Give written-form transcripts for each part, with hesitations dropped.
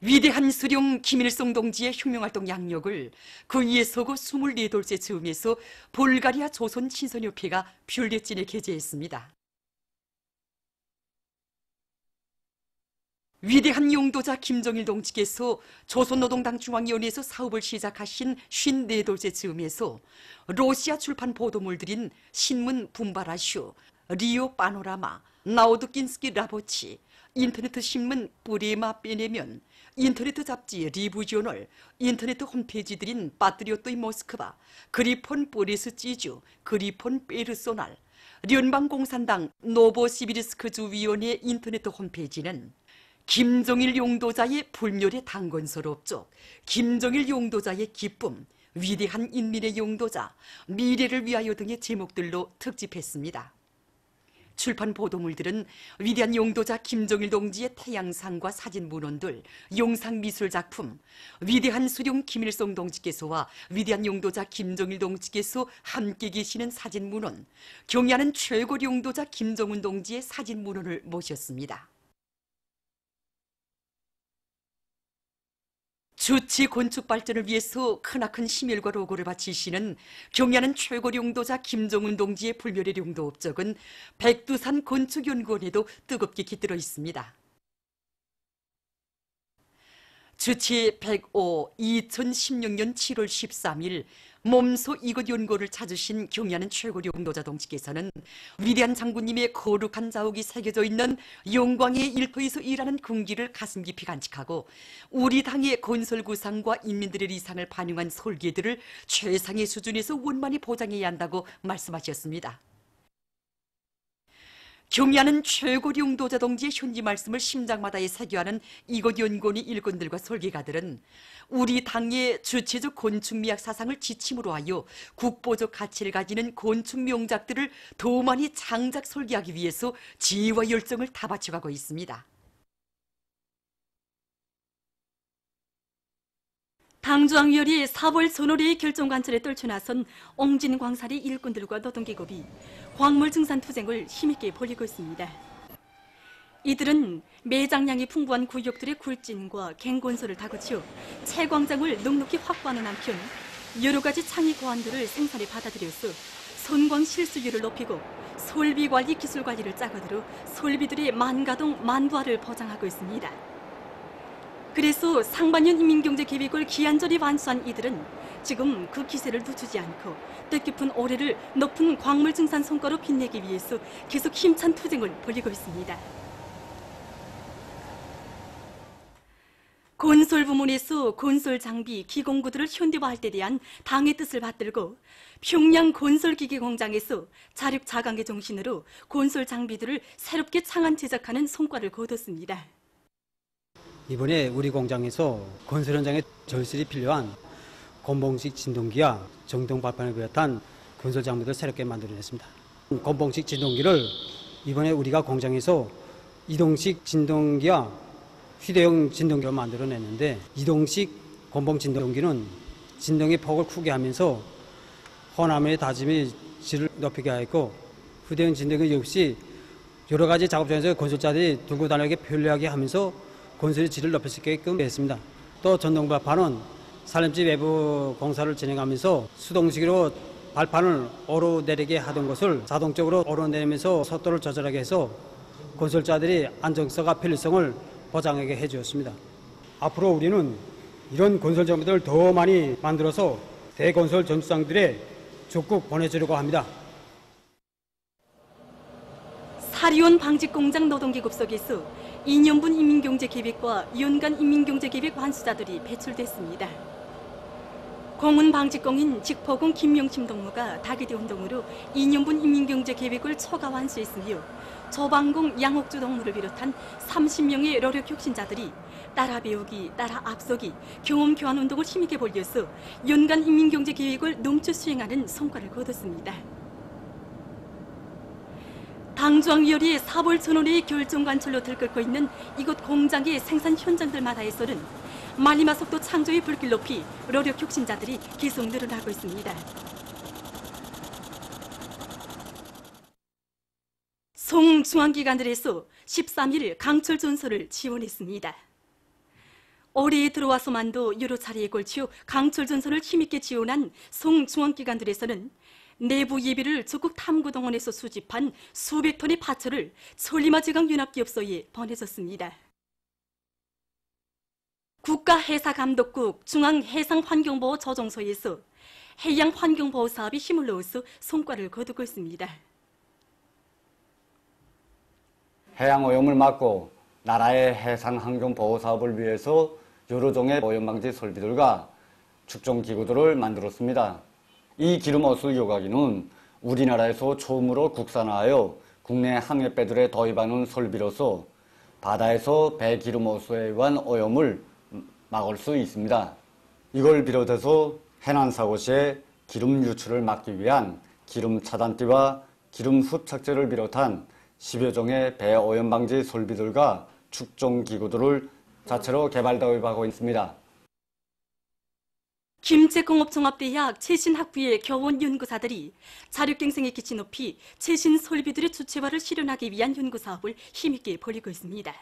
위대한 수령 김일성 동지의 혁명활동 양력을 그 위에 서고 24돌째 즈음에서 볼가리아 조선 친선협회가 뷰레틴에 게재했습니다. 위대한 용도자 김정일 동지께서 조선노동당 중앙위원회에서 사업을 시작하신 54돌째 즈음에서 러시아 출판 보도물들인 신문 분바라슈, 리오 파노라마, 나우드킨스키 라보치, 인터넷 신문 뿌리마 빼내면, 인터넷 잡지 리브저널, 인터넷 홈페이지들인 파트리오트의 모스크바, 그리폰 보리스 찌주, 그리폰 페르소날, 연방공산당 노보시비르스크주 위원회 인터넷 홈페이지는 김정일 용도자의 불멸의 당건서로 쪽, 김정일 용도자의 기쁨, 위대한 인민의 용도자, 미래를 위하여 등의 제목들로 특집했습니다. 출판 보도물들은 위대한 용도자 김정일 동지의 태양상과 사진 문헌들, 영상 미술 작품, 위대한 수령 김일성 동지께서와 위대한 용도자 김정일 동지께서 함께 계시는 사진 문헌, 경애하는 최고 용도자 김정은 동지의 사진 문헌을 모셨습니다. 주치 건축 발전을 위해서 크나큰 심혈과 노고를 바치시는 경애하는 최고 용도자 김정은 동지의 불멸의 용도 업적은 백두산 건축연구원에도 뜨겁게 깃들어 있습니다. 주치 105 2016년 7월 13일 몸소 이곳 연구를 찾으신 경애하는 최고 용도자 동지께서는 위대한 장군님의 거룩한 자욱이 새겨져 있는 영광의 일터에서 일하는 군기를 가슴 깊이 간직하고 우리 당의 건설 구상과 인민들의 리상을 반영한 설계들을 최상의 수준에서 원만히 보장해야 한다고 말씀하셨습니다. 경애하는 최고 용도자 동지의 현지 말씀을 심장마다에 새겨하는 이곳 연구원의 일꾼들과 설계가들은 우리 당의 주체적 건축미학 사상을 지침으로 하여 국보적 가치를 가지는 건축 명작들을 더 많이 창작 설계하기 위해서 지혜와 열정을 다 바쳐가고 있습니다. 당중앙위원회 4월 선호리의 결정관철에 떨쳐나선 옹진광살이 일꾼들과 노동계급이 광물증산 투쟁을 힘있게 벌이고 있습니다. 이들은 매장량이 풍부한 구역들의 굴진과 갱건설을 다그쳐 채광장을 넉넉히 확보하는 한편 여러 가지 창의 고안들을 생산에 받아들여서 선광 실수율을 높이고 설비관리 기술관리를 짜거들어 설비들의 만가동 만부화를 보장하고 있습니다. 그래서 상반년 인민경제계획을 기한절에 완수한 이들은 지금 그 기세를 늦추지 않고 뜻깊은 올해를 높은 광물증산 성과로 빛내기 위해서 계속 힘찬 투쟁을 벌이고 있습니다. 건설 부문에서 건설 장비, 기공구들을 현대화할 때 대한 당의 뜻을 받들고 평양 건설기계 공장에서 자력 자강의 정신으로 건설 장비들을 새롭게 창안 제작하는 성과를 거뒀습니다. 이번에 우리 공장에서 건설 현장에 절실히 필요한 곤봉식 진동기와 정동 발판을 비롯한 건설 장비들을 새롭게 만들어냈습니다. 곤봉식 진동기를 이번에 우리가 공장에서 이동식 진동기와 휴대용 진동기로 만들어냈는데, 이동식 곤봉 진동기는 진동의 폭을 크게 하면서 호나무의 다짐이 질을 높이게 하였고, 휴대용 진동기 역시 여러 가지 작업장에서 건설자들이 들고 다니기 편리하게 하면서 건설의 질을 높일 수 있게끔 했습니다. 또 전동 발판은 산림지 외부 공사를 진행하면서 수동식으로 발판을 오르내리게 하던 것을 자동적으로 오르내리면서 속도를 조절하게 해서 건설자들이 안정성과 편리성을 보장하게 해주었습니다. 앞으로 우리는 이런 건설 장비들을 더 많이 만들어서 대건설 전투장들에 적극 보내주려고 합니다. 사리온 방직공장 노동계급 속에서 2년분 인민경제계획과 연간 인민경제계획 완수자들이 배출됐습니다. 공은 방직공인 직포공 김명심 동무가 다기대 운동으로 2년분 인민경제계획을 초과 완수했으며 조방공 양옥주 동무를 비롯한 30명의 노력 혁신자들이 따라 배우기, 따라 앞서기, 경험 교환 운동을 힘있게 벌여서 연간 인민경제계획을 넘쳐 수행하는 성과를 거뒀습니다. 당중앙위원회의 4월 전원회의 결정관철로 들끓고 있는 이곳 공장의 생산 현장들마다에서는 말리마속도 창조의 불길 높이 노력 혁신자들이 계속 늘어나고 있습니다. 송중앙기관들에서 13일 강철 전설을 지원했습니다. 올해에 들어와서만도 여러 차례에 걸쳐 강철 전선을 힘있게 지원한 송중앙기관들에서는 내부 예비를 적국 탐구동원에서 수집한 수백 톤의 파철을 천리마제강연합기업소에 보내줬습니다. 국가해사감독국 중앙해상환경보호 조정소에서 해양환경보호 사업에 힘을 넣어서 성과를 거두고 있습니다. 해양오염을 막고 나라의 해상환경보호 사업을 위해서 여러 종의 오염방지 설비들과 축종기구들을 만들었습니다. 이 기름호수 요각기는 우리나라에서 처음으로 국산화하여 국내 항해배들에 도입하는 설비로서 바다에서 배기름호수에 의한 오염을 막을 수 있습니다. 이걸 비롯해서 해난사고 시에 기름 유출을 막기 위한 기름 차단기와 기름 흡착제를 비롯한 10여 종의 배 오염 방지 설비들과 축종기구들을 자체로 개발 도입하고 있습니다. 김제공업종합대학 최신학부의 교원 연구사들이 자력갱생의 기치 높이 최신 설비들의 주체화를 실현하기 위한 연구사업을 힘있게 벌이고 있습니다.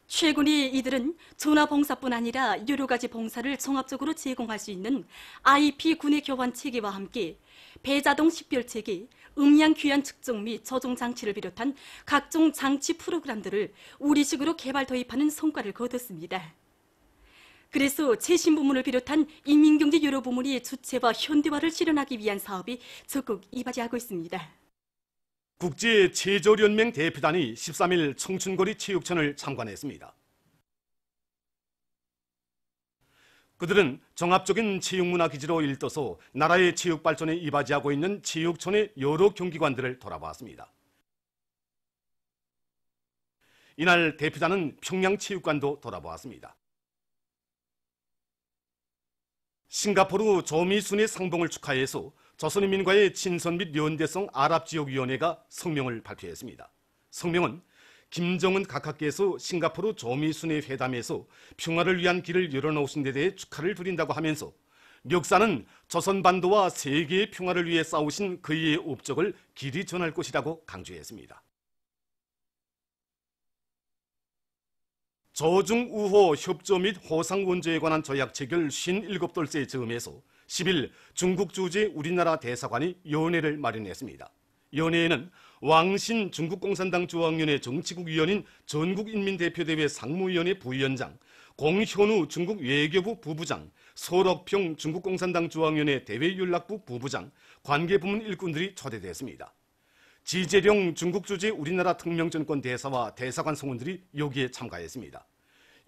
최근에 이들은 전화봉사뿐 아니라 여러 가지 봉사를 종합적으로 제공할 수 있는 IP 군의 교환 체계와 함께 배자동 식별체계, 음량 귀환 측정 및 조종 장치를 비롯한 각종 장치 프로그램들을 우리식으로 개발 도입하는 성과를 거뒀습니다. 그래서 최신 부문을 비롯한 인민경제 여러 부문이 주체화 현대화를 실현하기 위한 사업이 적극 이바지하고 있습니다. 국제체조연맹 대표단이 13일 청춘거리 체육천을 참관했습니다. 그들은 종합적인 체육문화기지로 일떠서 나라의 체육 발전에 이바지하고 있는 체육촌의 여러 경기관들을 돌아보았습니다. 이날 대표단은 평양체육관도 돌아보았습니다. 싱가포르 조미순의 상봉을 축하해서 조선인민과의 친선 및 연대성 아랍지역위원회가 성명을 발표했습니다. 성명은 김정은 각하께서 싱가포르 조미순의 회담에서 평화를 위한 길을 열어놓으신 데 대해 축하를 드린다고 하면서 멱사는 조선반도와 세계의 평화를 위해 싸우신 그의 업적을 길이 전할 것이라고 강조했습니다. 조중우호 협조 및 호상 원조에 관한 조약 체결 57돌째 즈음에서 10일 중국 주재 우리나라 대사관이 연회를 마련했습니다. 연회에는 왕신 중국공산당 중앙위원회 정치국 위원인 전국인민대표대회 상무위원회 부위원장, 공현우 중국 외교부 부부장, 설옥평 중국공산당 중앙위원회 대외연락부 부부장, 관계부문 일꾼들이 초대됐습니다. 지재룡 중국 주재 우리나라 특명정권 대사와 대사관 성원들이 여기에 참가했습니다.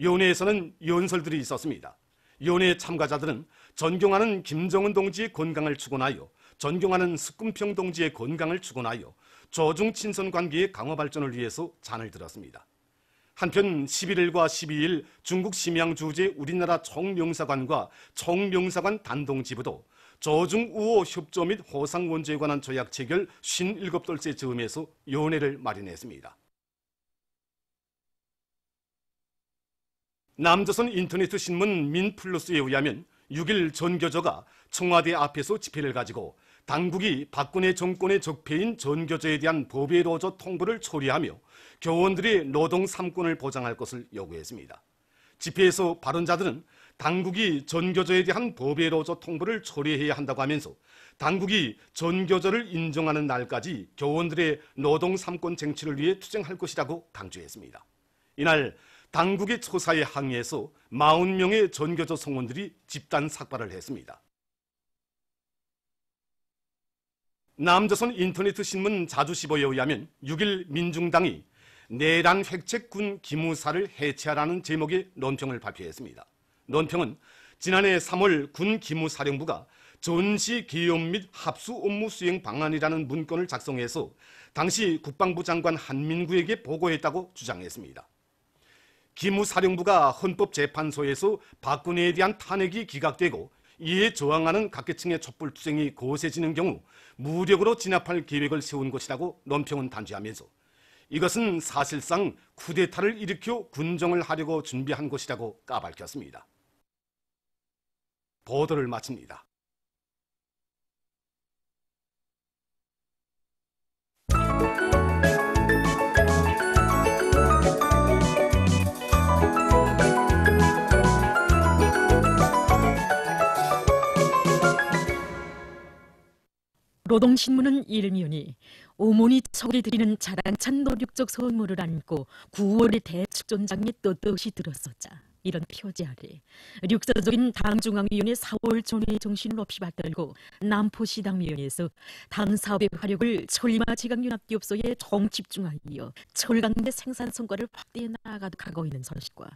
연회에서는 연설들이 있었습니다. 연회 참가자들은 존경하는 김정은 동지의 건강을 축원하여 존경하는 스쿰평 동지의 건강을 축원하여 조중 친선 관계의 강화 발전을 위해서 잔을 들었습니다. 한편 11일과 12일 중국 심양 주재 우리나라 총명사관과 총명사관 단동지부도 조중 우호 협조 및 호상 원조에 관한 조약 체결 57돌째 즈음에서 연회를 마련했습니다. 남조선 인터넷 신문 민플러스에 의하면 6일 전교조가 청와대 앞에서 집회를 가지고 당국이 박근혜 정권의 적폐인 전교조에 대한 법의 로조 통보를 처리하며 교원들의 노동 3권을 보장할 것을 요구했습니다. 집회에서 발언자들은 당국이 전교조에 대한 법의 로조 통보를 처리해야 한다고 하면서 당국이 전교조를 인정하는 날까지 교원들의 노동 3권 쟁취를 위해 투쟁할 것이라고 강조했습니다. 이날 당국의 처사에 항의해서 40명의 전교조 성원들이 집단 삭발을 했습니다. 남조선 인터넷 신문 자주시보에 의하면 6일 민중당이 내란 획책군 기무사를 해체하라는 제목의 논평을 발표했습니다. 논평은 지난해 3월 군 기무사령부가 전시 기업 및 합수 업무 수행 방안이라는 문건을 작성해서 당시 국방부 장관 한민구에게 보고했다고 주장했습니다. 기무사령부가 헌법재판소에서 박근혜에 대한 탄핵이 기각되고 이에 저항하는 각계층의 촛불투쟁이 거세지는 경우 무력으로 진압할 계획을 세운 것이라고 논평은 단죄하면서 이것은 사실상 쿠데타를 일으켜 군정을 하려고 준비한 것이라고 까발켰습니다. 보도를 마칩니다. 노동신문은 일면이 어머니 척이 드리는 자랑찬 노력적 선물을 안고 9월의 대축전장에 떳떳이 들었었자. 이런 표지 아래 육사적인 당중앙위원회 4월 전의 정신을 없이 받들고 남포시당위원회에서 당 사업의 화력을 철마 지각연합기업소에 정집중하여 철강대 생산 성과를 확대해 나아가고 있는 소식과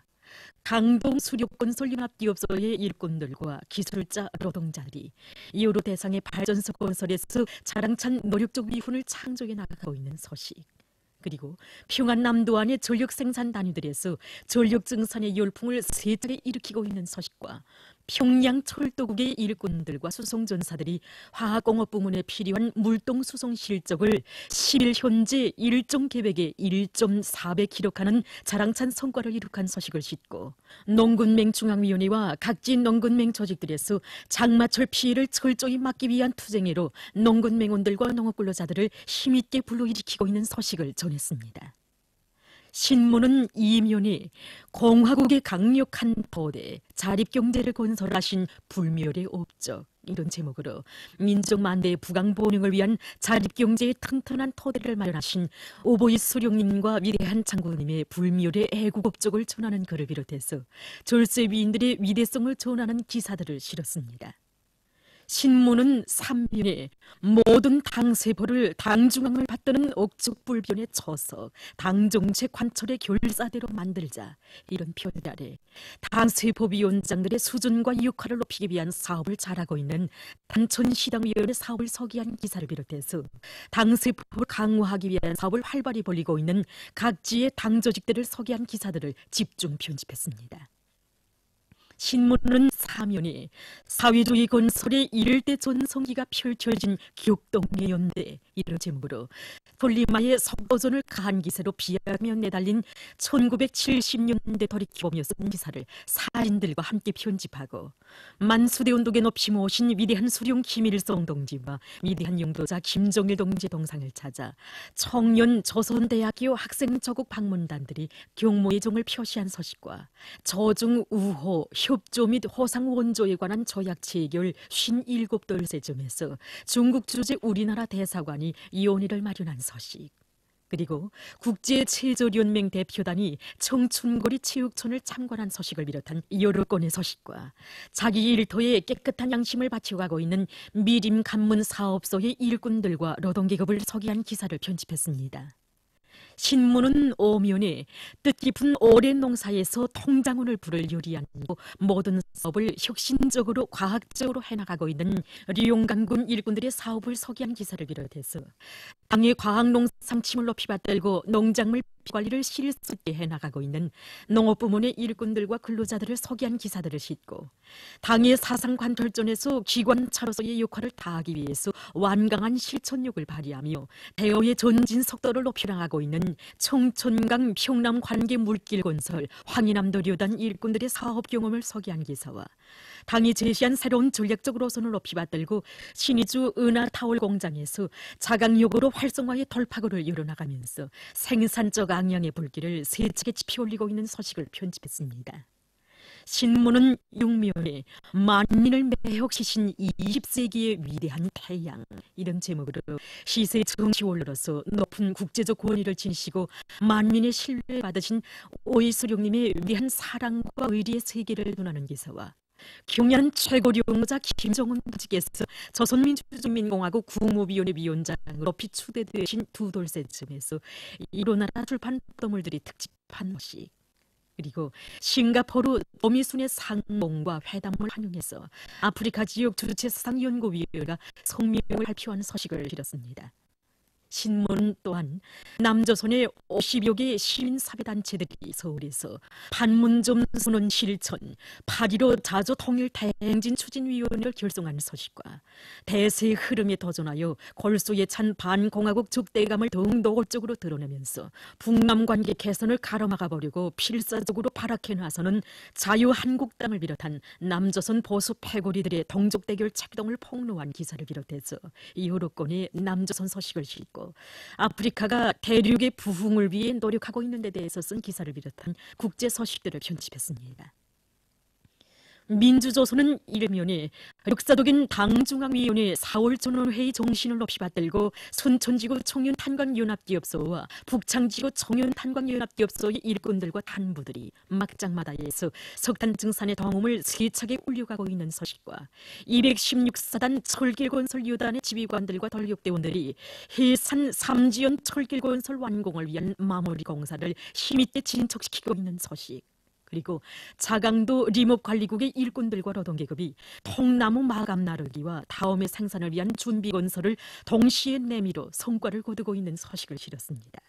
강동 수력건설연합기업소의 일꾼들과 기술자 노동자들이 이후로 대상의 발전소 건설에서 자랑찬 노력적 위훈을 창조해 나가고 있는 소식, 그리고 평안 남도안의 전력 생산 단위들에서 전력 증산의 열풍을 세차례 일으키고 있는 소식과 평양 철도국의 일꾼들과 수송전사들이 화학공업 부문에 필요한 물동 수송 실적을 10일 현재 일정 계획의 1.4배 기록하는 자랑찬 성과를 이룩한 소식을 싣고 농군맹 중앙위원회와 각지 농군맹 조직들에서 장마철 피해를 철저히 막기 위한 투쟁으로 농군맹원들과 농업근로자들을 힘있게 불러일으키고 있는 소식을 전했습니다. 신문은 이면에 공화국의 강력한 포대, 자립경제를 건설하신 불멸의 업적, 이런 제목으로 민족만대의 부강본영을 위한 자립경제의 튼튼한 토대를 마련하신 오보이 수령님과 위대한 장군님의 불멸의 애국업적을 전하는 글을 비롯해서 절세위인들의 위대성을 전하는 기사들을 실었습니다. 신문은 3면에 모든 당세포를 당중앙을 받드는 억측불변에 쳐서 당정책 관철의 결사대로 만들자, 이런 표현 아래 당세포위원장들의 수준과 역할을 높이기 위한 사업을 잘하고 있는 단천시당위원회 사업을 서기한 기사를 비롯해서 당세포를 강화하기 위한 사업을 활발히 벌이고 있는 각지의 당조직들을 서기한 기사들을 집중 편집했습니다. 신문은 사면에 사회주의 건설의 이를 때 전성기가 펼쳐진 격동의 연대, 이런 제목으로 톨리마의 석도전을 가한 기세로 비하며 내달린 1970년대 돌이켜보며 쓴 기사를 사진들과 함께 편집하고 만수대 운동에 높이 모신 위대한 수령 김일성 동지와 위대한 용도자 김정일 동지 동상을 찾아 청년 조선대학교 학생 저국 방문단들이 경모의 정을 표시한 소식과 저중 우호, 협조 및 호상 원조에 관한 조약 체결 57돌새점에서 중국 주재 우리나라 대사관이 위원회를 마련한 소식, 그리고 국제체조연맹 대표단이 청춘거리 체육촌을 참관한 소식을 비롯한 여러 건의 소식과 자기 일터에 깨끗한 양심을 바쳐가고 있는 미림 간문 사업소의 일꾼들과 노동계급을 소개한 기사를 편집했습니다. 신문은 오면에 뜻깊은 오랜 농사에서 통장운을 부를 요리하고 모든 사업을 혁신적으로 과학적으로 해나가고 있는 리용강군 일꾼들의 사업을 소개한 기사를 비롯해서 당의 과학농상침을 높이 받들고 농작물 관리를 실수있게 해나가고 있는 농업부문의 일꾼들과 근로자들을 소개한 기사들을 싣고 당의 사상관철전에서 기관차로서의 역할을 다하기 위해서 완강한 실천력을 발휘하며 대어의 전진 속도를 높여나가고 있는 청천강 평남 관계 물길 건설 황희남도료단 일꾼들의 사업 경험을 소개한 기사와 당이 제시한 새로운 전략적 노선을 높이 받들고 신의주 은하타월 공장에서 자강역으로 활성화의 돌파구를 열어나가면서 생산적 악량의 불길을 세차게 지피올리고 있는 소식을 편집했습니다. 신문은 6면에 만민을 매혹시킨 20세기의 위대한 태양, 이런 제목으로 시세 정치원로로서 높은 국제적 권위를 지니시고 만민의 신뢰를 받으신 오이수령님의 위대한 사랑과 의리의 세계를 논하는 기사와 경연 최고령자 김정은 동지께서 조선민주주의인민공화국 국무위원회 위원장으로 비추대되신 두 돌새쯤에서 이로나라 출판 보도물들이 특집한 소식, 그리고 싱가포르 도미순의 상봉과 회담을 환영해서 아프리카 지역 주체사상연구위원회가 성명을 발표한 소식을 실었습니다. 신문 또한 남조선의 50여 개 시민사회단체들이 서울에서 판문점 선언 실천 8.15 자조통일 대행진 추진위원회를 결성한 소식과 대세의 흐름에 도전하여 골수에 찬 반공화국 적대감을 더욱 노골적으로 드러내면서 북남관계 개선을 가로막아버리고 필사적으로 발악해 나서는 자유한국당을 비롯한 남조선 보수 패거리들의 동족대결 책동을 폭로한 기사를 비롯해서 여러 건의 남조선 소식을 싣고 아프리카가 대륙의 부흥을 위해 노력하고 있는 데 대해서 쓴 기사를 비롯한 국제 소식들을 편집했습니다. 민주조선은 이르면에 역사적인 당중앙위원회 4월 전원회의 정신을 높이 받들고 순천지구 청년탄광연합기업소와 북창지구 청년탄광연합기업소의 일꾼들과 단부들이 막장마다에서 석탄증산의 덩음을 세차게 울려가고 있는 소식과 216사단 철길건설 유단의 지휘관들과 덜육대원들이 해산 삼지연 철길건설 완공을 위한 마무리 공사를 힘있게 진척시키고 있는 소식, 그리고 자강도 림업관리국의 일꾼들과 노동계급이 통나무 마감 나르기와 다음의 생산을 위한 준비 건설을 동시에 내밀어 성과를 거두고 있는 소식을 실었습니다.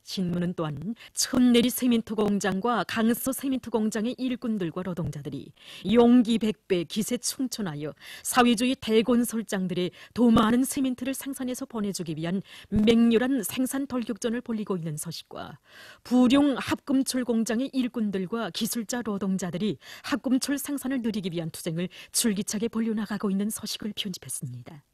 신문은 또한 천내리 세멘트 공장과 강서 세멘트 공장의 일꾼들과 노동자들이 용기 100배 기세 충천하여 사회주의 대건설장들의 더 많은 세멘트를 생산해서 보내주기 위한 맹렬한 생산 돌격전을 벌이고 있는 소식과 부룡 합금철 공장의 일꾼들과 기술자 노동자들이 합금철 생산을 늘리기 위한 투쟁을 줄기차게 벌려나가고 있는 소식을 편집했습니다.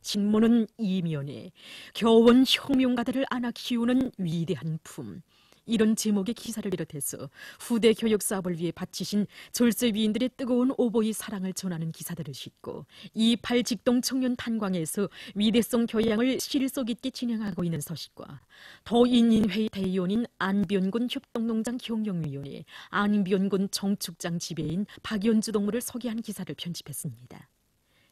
신문은 이면에 교원 혁명가들을 안아 키우는 위대한 품, 이런 제목의 기사를 비롯해서 후대 교육 사업을 위해 바치신 절세위인들의 뜨거운 오보의 사랑을 전하는 기사들을 싣고 28 직동 청년 탄광에서 위대성 교양을 실속 있게 진행하고 있는 소식과 도인인회의 대의원인 안변군 협동농장 경영위원회 안변군 정축장 지배인 박연주 동무를 소개한 기사를 편집했습니다.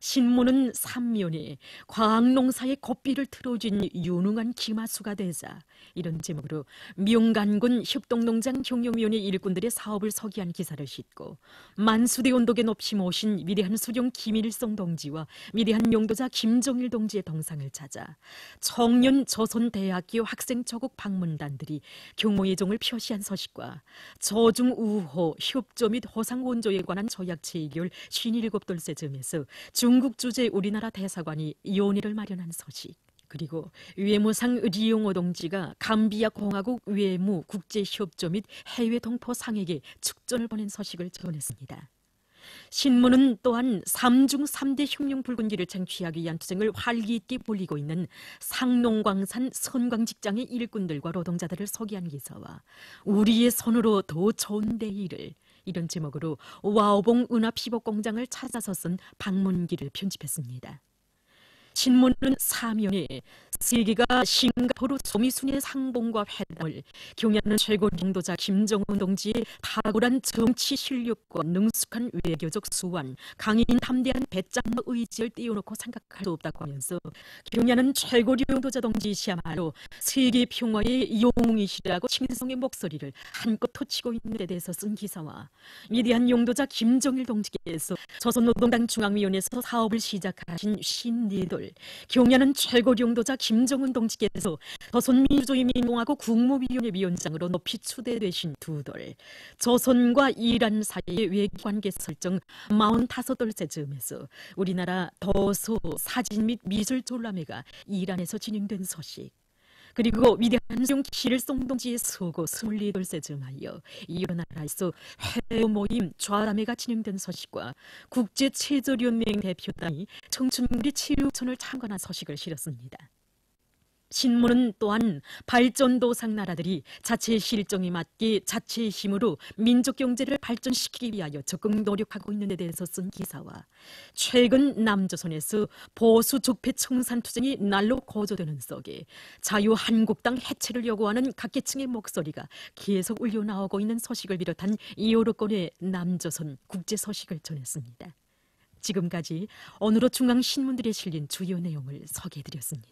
신문은 3면에 과학농사의 고삐를 틀어준 유능한 기마수가 되자, 이런 제목으로 명간군 협동농장 경영위원회 일꾼들의 사업을 소개한 기사를 싣고 만수대 언덕에 높이 모신 위대한 수령 김일성 동지와 위대한 용도자 김정일 동지의 동상을 찾아 청년 조선대학교 학생 조국 방문단들이 경모예종을 표시한 소식과 저중우호 협조 및 호상 원조에 관한 조약 체결 57돌세 점에서 중국 주재 우리나라 대사관이 연회를 마련한 소식, 그리고 외무상 리용호 동지가 감비아 공화국 외무 국제협조 및 해외 동포 상에게 축전을 보낸 소식을 전했습니다. 신문은 또한 3중 3대 혁명 붉은기를 쟁취하기 위한 투쟁을 활기 있게 벌이고 있는 상농광산 선광직장의 일꾼들과 노동자들을 소개한 기사와 우리의 손으로 더 좋은 내일을, 이런 제목으로 와오봉 은하피복공장을 찾아서 쓴 방문기를 편집했습니다. 신문은 사면에 세계가 싱가포르 소미순의 상봉과 회담을 경애하는 최고領導자 김정은 동지의 탁월한 정치 실력과 능숙한 외교적 수완, 강인 담대한 배짱과 의지를 띄워놓고 생각할 수 없다고 하면서 경애하는 최고領導자 동지시야말로 세계 평화의 영웅이시라고 칭송의 목소리를 한껏 터치고 있는 데 대해서 쓴 기사와 위대한 용도자 김정일 동지께서 조선노동당 중앙위원회에서 사업을 시작하신 54돌, 경애하는 최고領導자 김정은 동지께서 조선민주주의민공화국 국무위원회 위원장으로 높이 추대되신 2돌, 조선과 이란 사이의 외교관계 설정 45돌째 즈음에서 우리나라 도서, 사진 및 미술 졸라매가 이란에서 진행된 소식, 그리고 위대한 수령 김일성 동지의 서거 24돌째 즈음하여 여러 나라에서 회의 모임 좌람회가 진행된 소식과 국제체조연맹 대표단이 청춘구리 체육촌을 참관한 소식을 실었습니다. 신문은 또한 발전도상 나라들이 자체의 실정에 맞게 자체의 힘으로 민족 경제를 발전시키기 위하여 적극 노력하고 있는 데 대해서 쓴 기사와 최근 남조선에서 보수 적폐 청산 투쟁이 날로 고조되는 속에 자유한국당 해체를 요구하는 각계층의 목소리가 계속 울려나오고 있는 소식을 비롯한 여러 건의 남조선 국제 소식을 전했습니다. 지금까지 오늘의 중앙신문들에 실린 주요 내용을 소개해드렸습니다.